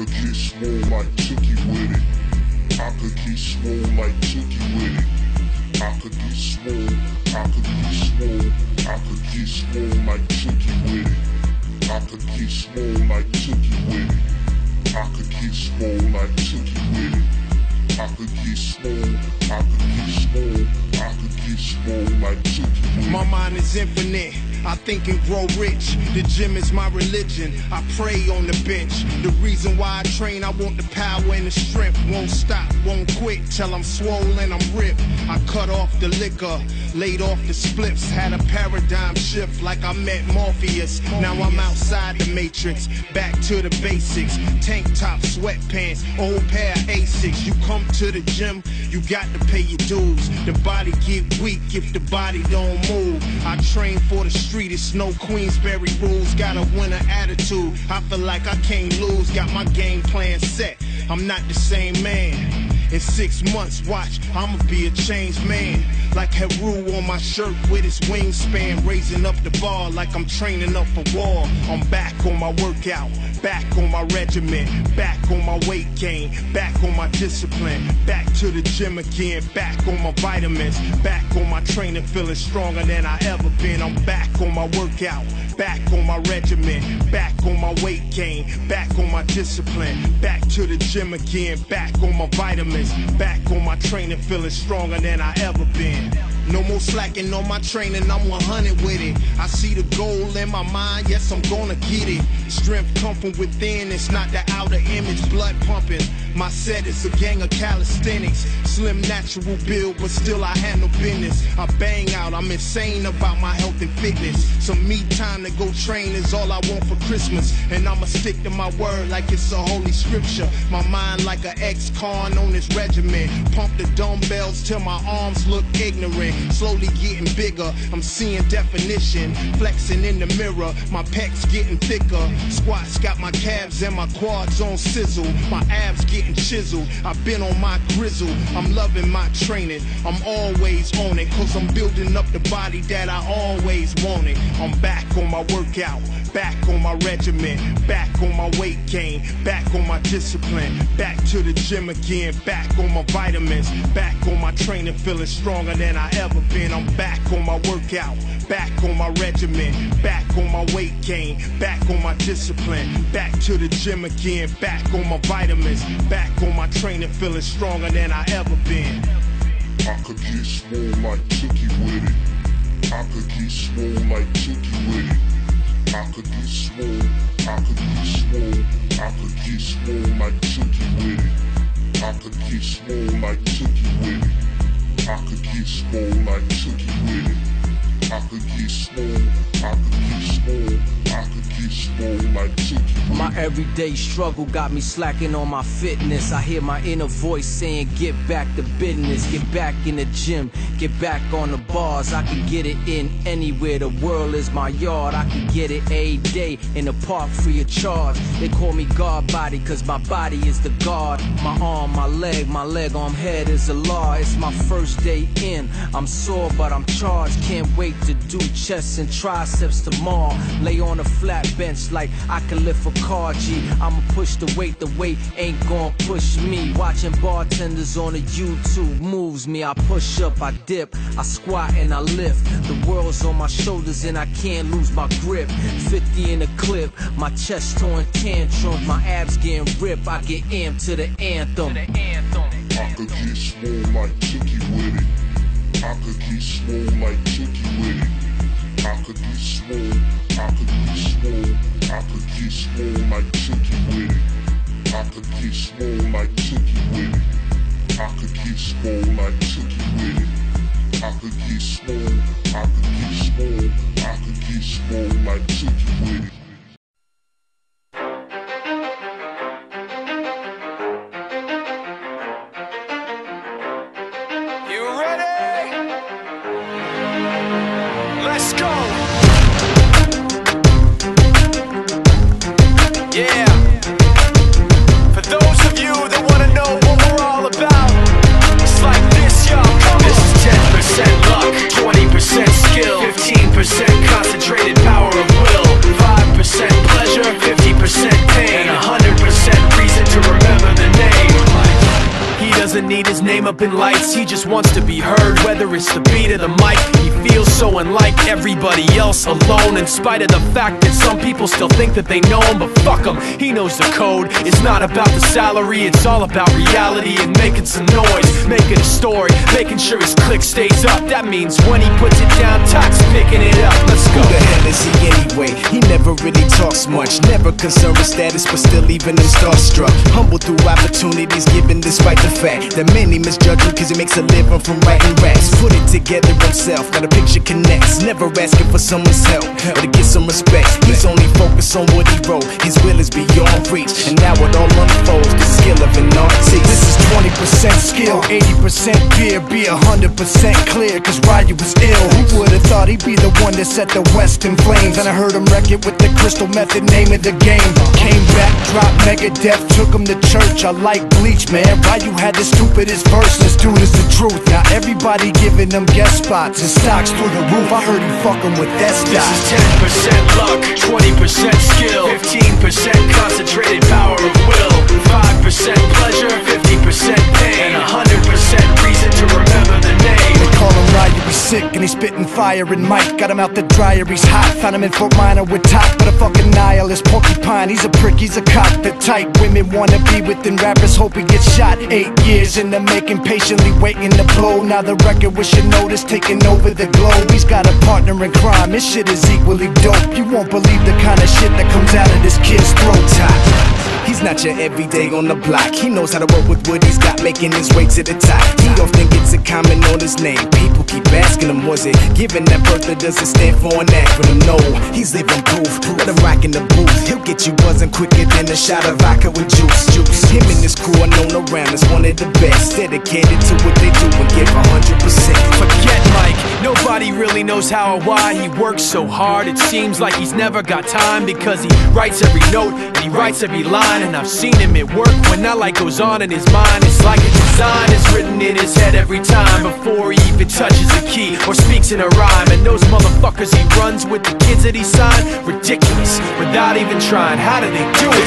could get swole like Tookie with it. I could get swole like Tookie with it. I could get swole, I could get swole, I could get swole like Tookie with it. I could get swole like Tookie with it. I could get swole like Tookie with it. I could get swole, I could get swole, I could get swole like Tookie with it. My mind is infinite, I think and grow rich. The gym is my religion, I pray on the bench. The reason why I train, I want the power and the strength. Won't stop, won't quit till I'm swollen, I'm ripped. I cut off the liquor, laid off the spliffs. Had a paradigm shift like I met Morpheus. Now I'm outside the matrix, back to the basics. Tank top, sweatpants, old pair of Asics. You come to the gym, you got to pay your dues. The body get weak if the body don't move. I train for the street, it's no Queensberry rules. Got a winner attitude, I feel like I can't lose. Got my game plan set, I'm not the same man. In 6 months, watch, I'ma be a changed man. Like Heru on my shirt with his wingspan. Raising up the bar like I'm training up for war. I'm back on my workout, back on my regimen, back on my weight gain, back on my discipline, back to the gym again, back on my vitamins, back on my training, feeling stronger than I ever been. I'm back on my workout, back on my regimen, back on my weight gain, back on my discipline, back to the gym again, back on my vitamins, back on my training, feeling stronger than I ever been. No more slacking on my training, I'm 100 with it. I see the goal in my mind, yes, I'm gonna get it. Strength come from within, it's not the outer image, blood pumping. My set is a gang of calisthenics. Slim natural build, but still I handle business. I bang out, I'm insane about my health and fitness. Some me time to go train is all I want for Christmas. And I'ma stick to my word like it's a holy scripture. My mind like an ex-con on this regimen. Pump the dumbbells till my arms look ignorant. Slowly getting bigger, I'm seeing definition. Flexing in the mirror, my pecs getting thicker. Squats got my calves and my quads on sizzle. My abs getting chiseled, I've been on my grizzle. I'm loving my training, I'm always on it. Cause I'm building up the body that I always wanted. I'm back on my workout, back on my regimen, back on my weight gain, back on my discipline, back to the gym again, back on my vitamins, back on my training, feeling stronger than I ever been. I'm back on my workout, back on my regimen, back on my weight gain, back on my discipline, back to the gym again, back on my vitamins, back on my training, feeling stronger than I ever been. I could get swole like Tookie with it. I could get swole like Tookie with it. I could get swole, I could get swole, I could get swole like Tookie with it. I could get swole like Tookie with it. I could get swole like Tookie with it. I could get swole, I could get swole, I could get swole like Tookie with it. My everyday struggle got me slacking on my fitness. I hear my inner voice saying get back to business. Get back in the gym, get back on the bars. I can get it in anywhere, the world is my yard. I can get it a day in the park free of charge. They call me guard body cause my body is the guard. My arm, my leg, arm, head is a law. It's my first day in, I'm sore but I'm charged. Can't wait to do chest and triceps tomorrow. Lay on a flat bench like I can lift a car, G. I'ma push the weight ain't gon' push me. Watching bartenders on the YouTube moves me. I push up, I dip, I squat and I lift. The world's on my shoulders and I can't lose my grip. 50 in the clip, my chest throwing tantrums. My abs getting ripped, I get amped to the anthem. I could get swole like Tookie with it. I could get swole like Tookie with it. I could get swole, I could get swole, I could get swole like Tookie with it. I could get swole like Tookie with it. I could get swole like Tookie with it. I could get swole, I could get swole, I could get swole like Tookie with it. Let's go! Yeah! For those of you that want to know what we're all about, it's like this, y'all. This is 10% luck, 20% skill, 15% concentrated power of will, 5% doesn't need his name up in lights. He just wants to be heard, whether it's the beat or the mic. He feels so unlike everybody else, alone, in spite of the fact that some people still think that they know him. But fuck him, he knows the code. It's not about the salary, it's all about reality and making some noise, making a story, making sure his click stays up. That means when he puts it down, Tox picking it up. Let's go. Who the hell is he anyway? He never really talks much, never concerned with status, but still even him starstruck. Humble through opportunities given despite the fact that many misjudge him cause he makes a living from writing raps. Put it together himself, got a picture connects, never asking for someone's help or to get some respect. He's only focused on what he wrote, his will is beyond reach, and now it all unfolds, the skill of an artist. This is 20% skill, 80% fear, be 100% clear, cause Ryu was ill. Who would've thought he'd be the one that set the West in flames? And I heard him wreck it with the crystal method, name of the game. Came back, dropped Megadeth, took him to church. I like Bleach, man. Ryu had the stupidest verse, this dude is the truth. Now everybody giving them guest spots and stocks through the roof. I heard he fucking with that stock. This is 10% luck, 20% skill, 15% concentrated power of will, 5% pleasure, 50% pain, and 100% reason to remember the name. They call him Ryu, he's sick and he's spitting fire. And Mike got him out the dryer, he's hot. Found him in Fort Minor with top, but a fucking nihilist porcupine. He's a prick, he's a cock. The type women wanna be within, rappers hope he gets shot. 8 years in the making, patiently waiting to blow. Now the record with your notice taking over the globe. He's got a partner in crime, his shit is equally dope. You won't believe the kind of shit that comes out of this kid's throat. He's not your everyday on the block. He knows how to work with what he's got, making his way to the top. He don't think it's a comment on his name. People keep asking him, was it given that birth that doesn't stand for an acronym? No, he's living proof. Let him rock in the booth. He'll get you buzzing quicker than a shot of vodka with juice. Him and his crew are known around as one of the best, dedicated to what they do and give 100%. Forget Mike, nobody really knows how or why he works so hard. It seems like he's never got time, because he writes every note and he writes every line. And I've seen him at work when that light goes on in his mind. It's like a design is written in his head every time, before he even touches a key or speaks in a rhyme. And those motherfuckers he runs with, the kids that he signed, ridiculous, without even trying. How do they do it?